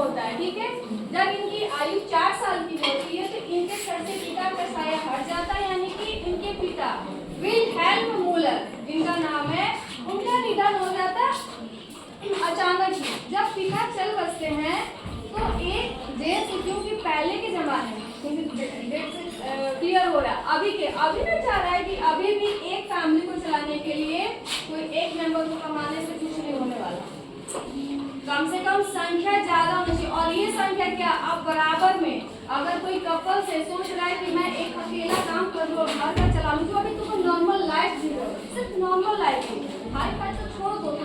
होता है, ठीक है। जब इनकी आयु 4 साल की होती है तो इनके सर से पिता का साया हट जाता है, यानी कि इनके पिता विल्हेल्म मूलर जिनका नाम है, उनका निधन हो जाता अचानक ही। जब पिता चल बसते हैं तो एक देश, क्योंकि पहले के जमाने में क्लियर हो रहा है, अभी ना चाह रहा है कि अभी भी एक फैमिली को चलाने के लिए कोई एक मेंबर को कमाने से कुछ नहीं होने वाला, कम से कम संख्या ज्यादा होनी चाहिए। और ये संख्या क्या, अब बराबर में अगर कोई कपल से सोच रहा है कि मैं एक अकेला काम कर लूँ और घर का चला लूँ, तो अभी तुमको नॉर्मल लाइफ जी रहे, सिर्फ नॉर्मल लाइफ है, हाई फाई तो छोड़ दो,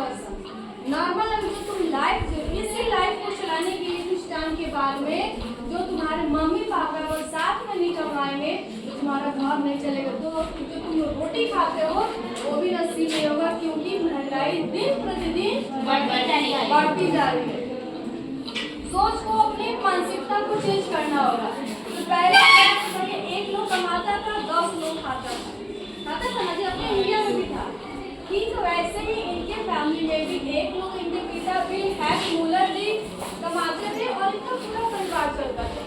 नॉर्मल अभी जो तुम लाइफ जी, इसी लाइफ को चलाने के लिए कुछ टाइम के बाद में जो तुम्हारे मम्मी पापा और साथ में नहीं कमाएंगे तो तुम्हारा घर नहीं चलेगा। तो जो तुम रोटी खाते हो वो भी नसीब नहीं होगा, क्योंकि महंगाई दिन प्रतिदिन बढ़ती जा रही है। सोच को, अपनी मानसिकता को चेंज करना होगा। तो पहले एक लोग कमाता था, 10 लोग खाता था ना जी, अपने इंडिया में भी था। ठीक वैसे ही इनके फैमिली में भी एक लोग, इनके पिता विल्हेल्म मूलर जी कमाते थे और इनका पूरा परिवार चलता था।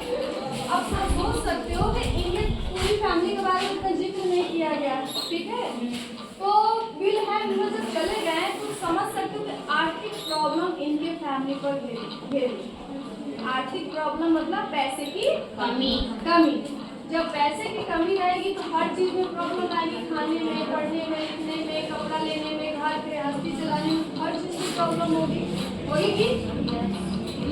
अब आप सोच सकते हो कि इनके पूरी फैमिली के बारे में इतना जिक्र नहीं किया गया, ठीक है। तो विल्हेल्म मूलर जब चले गए तो समझ सकते हो कि आर्थिक प्रॉब्लम इनके फैमिली पर घेरी। आर्थिक प्रॉब्लम मतलब पैसे की कमी। जब पैसे की कमी रहेगी तो हर चीज में प्रॉब्लम आएगी, खाने में, पढ़ने में, लिखने में, कपड़ा लेने में, घर गृहस्थी चलाने में, हर चीज की प्रॉब्लम होगी।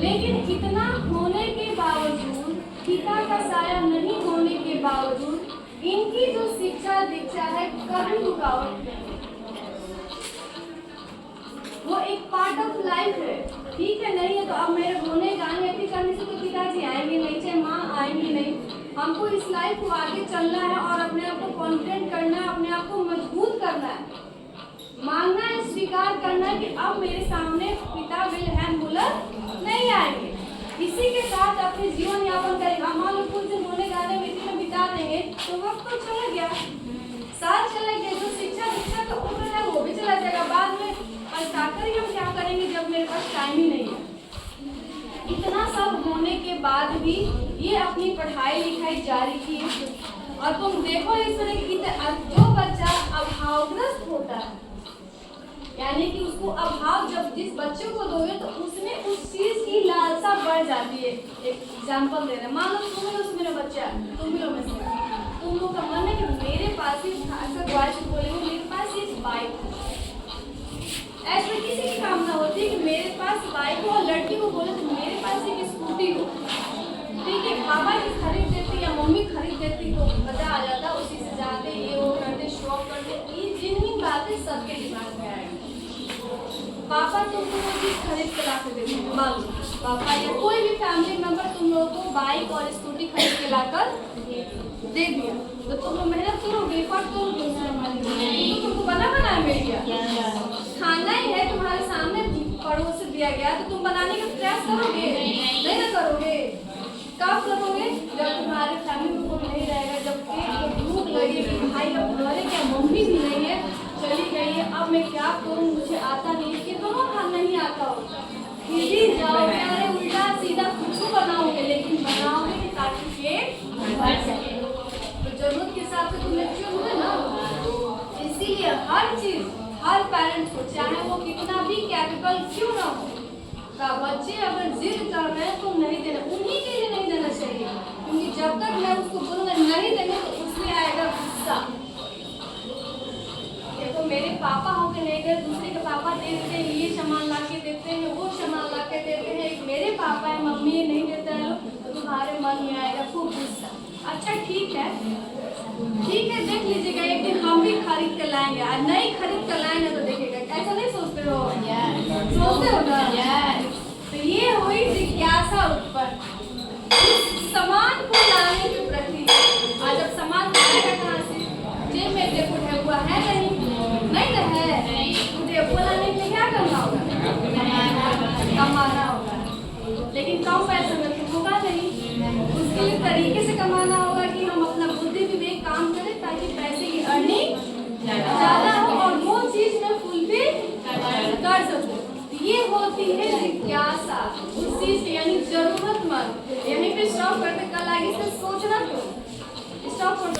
लेकिन इतना होने के बावजूद, पिता का साया नहीं होने के बावजूद, इनकी जो शिक्षा दीक्षा है कभी रुकावट नहीं, वो एक पार्ट ऑफ लाइफ है, ठीक है। नहीं है तो अब मेरे रोने गाने ऐसी करने से तो पिताजी आएंगे नहीं, चाहे माँ आएंगी नहीं। हमको इस लाइफ को आगे चलना है और अपने आप को कॉन्फिडेंट करना है, अपने आप को मजबूत करना है, मांगना है, स्वीकार करना है कि अब मेरे सामने पिता विल्हेल्म मूलर नहीं आएंगे। इसी के साथ अपने जीवन यापन करेगा। मान लो कुछ दिन रोने गाने में इसी में बिता देंगे तो वक्त तो चला गया, साल चला गया, जो शिक्षा दीक्षा का उम्र है वो भी चला जाएगा। बाद में पछताकर ही हम क्या करेंगे जब मेरे पास टाइम ही नहीं है। इतना सब होने के बाद भी ये अपनी पढ़ाई लिखाई जारी की। और तुम देखो इस तरह की जो बच्चा अभावग्रस्त होता है, यानी कि उसको अभाव जब जिस बच्चे को दोगे तो उसमें उस चीज की लालसा बढ़ जाती है। एक एग्जांपल दे रहे हैं, मान लो तुम ही मेरा बच्चा, तुम ही लोग में से तुम लोग का मन है कि मेरे पास ही, अक्सर बॉयज बोलेंगे मेरे पास ये बाइक, ऐसे किसी की कामना होती है कि मेरे पास बाइक हो, और लड़की को बोले तो मेरे पास एक स्कूटी हो, ठीक है। पापा की खरीद देती या मम्मी खरीद देती तो मजा आ जाता, उसी से जाते, ये वो करते, शॉप करते। ये जिन बातें सबके दिमाग में आएगी। पापा तुमको वो चीज खरीद के ला के देते हैं, मान लो पापा या कोई भी फैमिली मेंबर तुम लोगों को बाइक और स्कूटी खरीद के लाकर दे दिया, तो तुम लोग मेहनत करोगे, एफर्ट करोगे, तुमको बना मिल गया, खाना ही है तुम्हारे सामने पड़ोस से दिया गया, तो तुम बनाने का प्रयास करोगे नहीं ना करोगे। कब करोगे जब तुम्हारे फैमिली में कोई नहीं रहेगा, जब पेट को भूख लगे कि भाई अब घरे क्या मम्मी भी नहीं है, चली गई है, अब मैं क्या करूँ, मुझे आता नहीं है, कितना खाना नहीं आता होगा, हिली जाओगे, अरे उल्टा सीधा कुछ बनाओगे, लेकिन बनाओगे ताकि पेट भर सके। तो जरूरत के हिसाब से तुम मैच्योर हुए ना। इसीलिए हर चीज, हर पेरेंट्स को, चाहे वो कितना भी कैपेबल क्यों ना हो, का बच्चे अगर जिद कर रहे हैं तो नहीं देना, उन्हीं के लिए नहीं देना चाहिए, क्योंकि जब तक मैं उसको बोलूँगा नहीं देंगे तो उसमें आएगा गुस्सा। देखो मेरे पापा होके नहीं गए, दूसरे के पापा दे देते हैं, ये सामान ला के देते हैं, वो सामान ला के देते हैं, मेरे पापा है मम्मी नहीं देता है तो तुम्हारे मन में आएगा खूब गुस्सा। अच्छा ठीक है देख लीजिएगा, एक दिन हम भी खरीद कर लाएंगे, और नहीं खरीद कर लाएंगे तो देखिएगा, ऐसा नहीं सोचते हो? सोचते हो ना? तो ये हुई जिज्ञासा उत्पन्न सामान को लाने के प्रति। आज जब सामान लाएगा कहाँ से? जेब में देखो ढेकुआ है नहीं ना है, तो ढेकुआ लाने के लिए क्या करना होगा? कमाना होगा, लेकिन कम पैसे में तो होगा नहीं। उसके लिए तरीके से कमाना होगा कि हम अपना बुद्धि विवेक काम करें ताकि पैसे की अर्निंग ज्यादा हो और वो चीज में फुलफिल कर सको। ये होती है जिज्ञासा उस चीज, यानी स्टॉप करते, कल आगे से सोचना क्यों, स्टॉप कर दो।